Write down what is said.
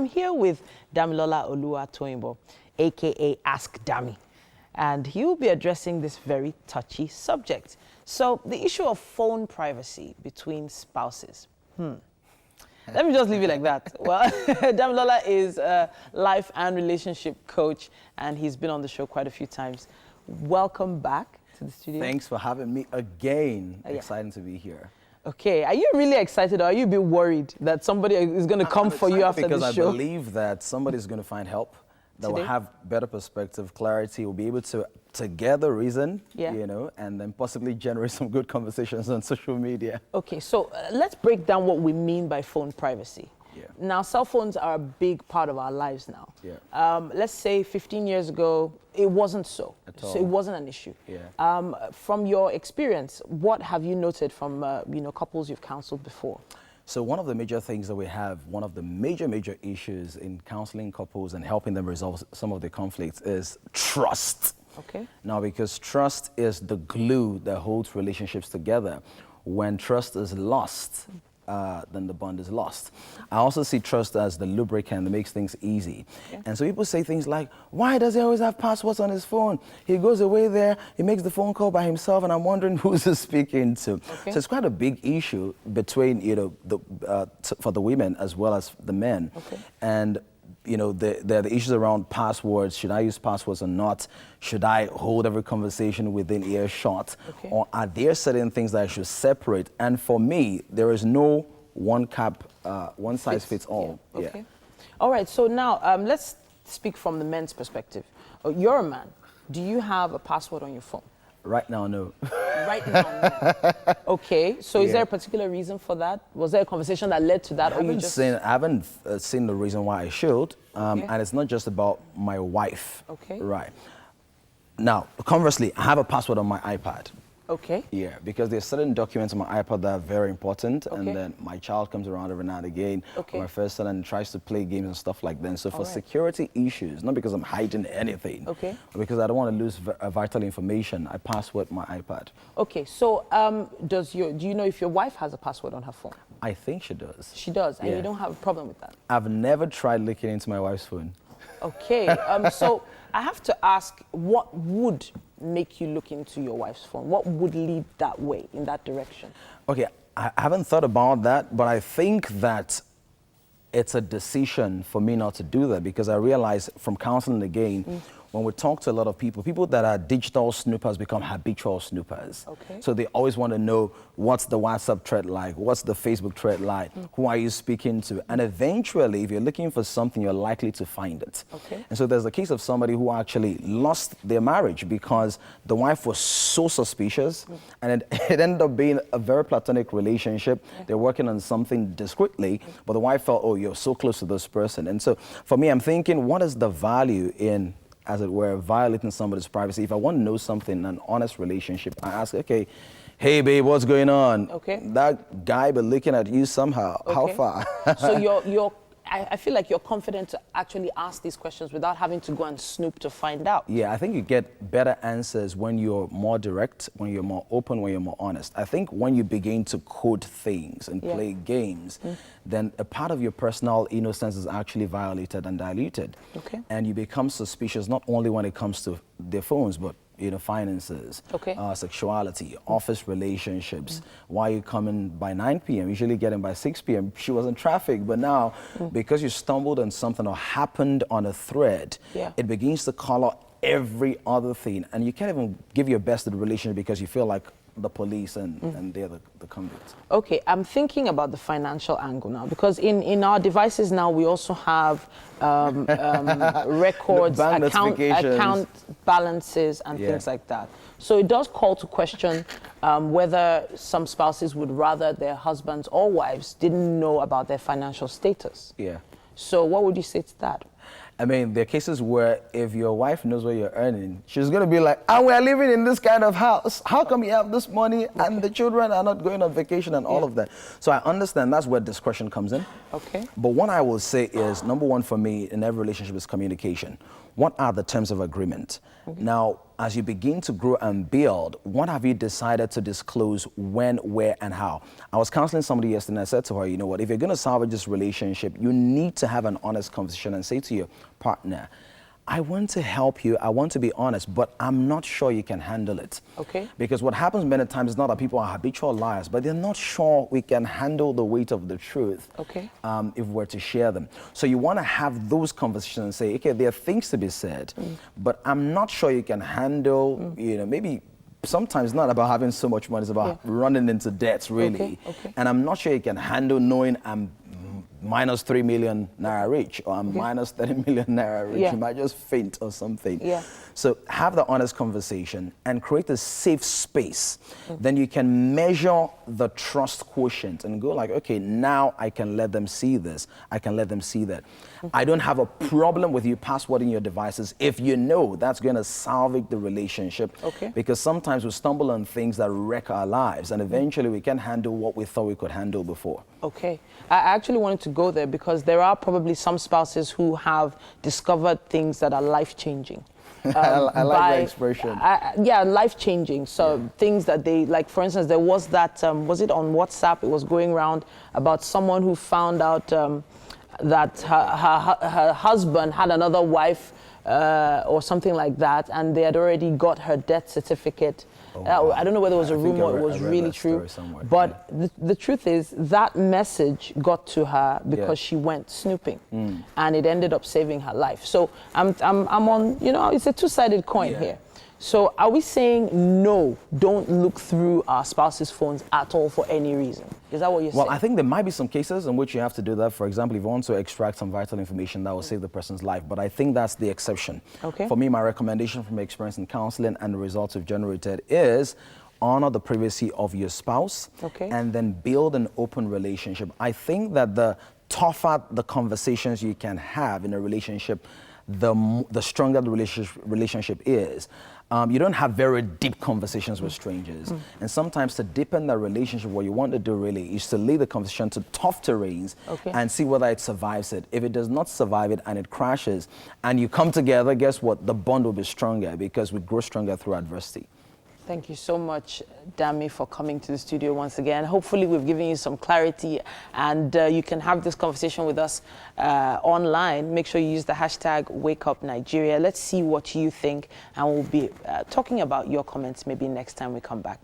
I'm here with Damilola Oluwatoyinbo, aka Ask Dami, and he will be addressing this very touchy subject. So, the issue of phone privacy between spouses. Let me just leave it like that. Well, Damilola is a life and relationship coach, and he's been on the show quite a few times. Welcome back to the studio. Thanks for having me again. Exciting to be here. Okay, are you really excited, or are you a bit worried that somebody is going to come for you after the show? Because I believe that somebody's going to find help, that will have better perspective, clarity, will be able to together reason, you know, and then possibly generate some good conversations on social media. Okay, so let's break down what we mean by phone privacy. Now, cell phones are a big part of our lives now. Let's say 15 years ago, it wasn't so. So it wasn't an issue. From your experience, what have you noted from couples you've counseled before? So one of the major things that we have, one of the major issues in counseling couples and helping them resolve some of the conflicts is trust. Okay. Now, because trust is the glue that holds relationships together. When trust is lost, then the bond is lost. I also see trust as the lubricant that makes things easy. And so people say things like, why does he always have passwords on his phone? He goes away there, he makes the phone call by himself, and I'm wondering who's he speaking to. So it's quite a big issue between, for the women as well as the men. And there are the issues around passwords. Should I use passwords or not? Should I hold every conversation within earshot? Or are there certain things that I should separate? And for me, there is no one size fits all. All right, so now let's speak from the men's perspective. You're a man. Do you have a password on your phone? Right now, no. Right now, no. Okay, so is there a particular reason for that? Was there a conversation that led to that? I haven't seen the reason why I should, and it's not just about my wife. Right. Now, conversely, I have a password on my iPad. Yeah, because there's certain documents on my iPad that are very important, and then my child comes around every now and again, or my first son, and tries to play games and stuff like that. And so for security issues, not because I'm hiding anything, but because I don't want to lose vital information, I password my iPad. Okay, so do you know if your wife has a password on her phone? I think she does. She does, and you don't have a problem with that? I've never tried looking into my wife's phone. Okay, so I have to ask, what would make you look into your wife's phone? What would lead that way, in that direction? Okay, I haven't thought about that, but I think that it's a decision for me not to do that, because I realize from counseling again, when we talk to a lot of people that are digital snoopers become habitual snoopers. So they always want to know, what's the WhatsApp thread like? What's the Facebook thread like? Who are you speaking to? And eventually, if you're looking for something, you're likely to find it. And so there's a case of somebody who actually lost their marriage because the wife was so suspicious, and it ended up being a very platonic relationship. They're working on something discreetly, but the wife felt, oh, you're so close to this person. And so for me, I'm thinking, what is the value in, as it were, violating somebody's privacy? If I want to know something in an honest relationship, I ask, okay, hey babe, what's going on? That guy been looking at you somehow. How far? So I feel like you're confident to actually ask these questions without having to go and snoop to find out. Yeah, I think you get better answers when you're more direct, when you're more open, when you're more honest. I think when you begin to code things and play games, then a part of your personal innocence is actually violated and diluted. And you become suspicious not only when it comes to their phones, but finances, sexuality, office relationships. Why are you coming by 9 p.m.? Usually getting by 6 p.m. She was in traffic, but now because you stumbled on something or happened on a thread, it begins to color every other thing, and you can't even give your best to the relationship because you feel like the police and they're the convicts. Okay, I'm thinking about the financial angle now, because in our devices now we also have records, account balances and things like that. So it does call to question whether some spouses would rather their husbands or wives didn't know about their financial status. So what would you say to that? I mean, there are cases where if your wife knows what you're earning, she's going to be like, and we're living in this kind of house. How come you have this money and the children are not going on vacation and all of that? So I understand that's where discretion comes in. But what I will say is, number one for me in every relationship is communication. What are the terms of agreement? Now, as you begin to grow and build, what have you decided to disclose when, where, and how? I was counseling somebody yesterday and I said to her, you know what, if you're going to salvage this relationship, you need to have an honest conversation and say to your partner, I want to help you, I want to be honest, but I'm not sure you can handle it. Okay. Because what happens many times is not that people are habitual liars, but they're not sure we can handle the weight of the truth. Okay. If we're to share them. So you want to have those conversations and say, okay, there are things to be said, but I'm not sure you can handle, you know, maybe sometimes it's not about having so much money, it's about running into debts, really. Okay. And I'm not sure you can handle knowing I'm minus 3 million naira rich, or I'm minus 30 million naira rich. You might just faint or something. So have the honest conversation and create a safe space. Then you can measure the trust quotient and go like, okay, now I can let them see this. I can let them see that. I don't have a problem with you passwording your devices if you know that's going to salvage the relationship. Because sometimes we stumble on things that wreck our lives, and eventually we can handle what we thought we could handle before. Okay. I actually wanted to go there because there are probably some spouses who have discovered things that are life-changing. I like that expression. Yeah, life-changing. So things that they, like for instance, there was that, was it on WhatsApp? It was going around about someone who found out that her husband had another wife or something like that, and they had already got her death certificate. I don't know whether it was a rumor or it was really true. But the truth is that message got to her because she went snooping, and it ended up saving her life. So I'm on, you know, it's a two-sided coin here. So are we saying no, don't look through our spouse's phones at all for any reason? Is that what you're saying? Well, I think there might be some cases in which you have to do that. For example, if you want to extract some vital information that will save the person's life. But I think that's the exception. For me, my recommendation from experience in counseling and the results we've generated is honor the privacy of your spouse and then build an open relationship. I think that the tougher the conversations you can have in a relationship, the stronger the relationship is. You don't have very deep conversations with strangers. And sometimes to deepen that relationship, what you want to do really is to lead the conversation to tough terrains and see whether it survives it. If it does not survive it and it crashes and you come together, guess what? The bond will be stronger because we grow stronger through adversity. Thank you so much, Dami, for coming to the studio once again. Hopefully we've given you some clarity, and you can have this conversation with us online. Make sure you use the hashtag #WakeUpNigeria. Let's see what you think, and we'll be talking about your comments maybe next time we come back.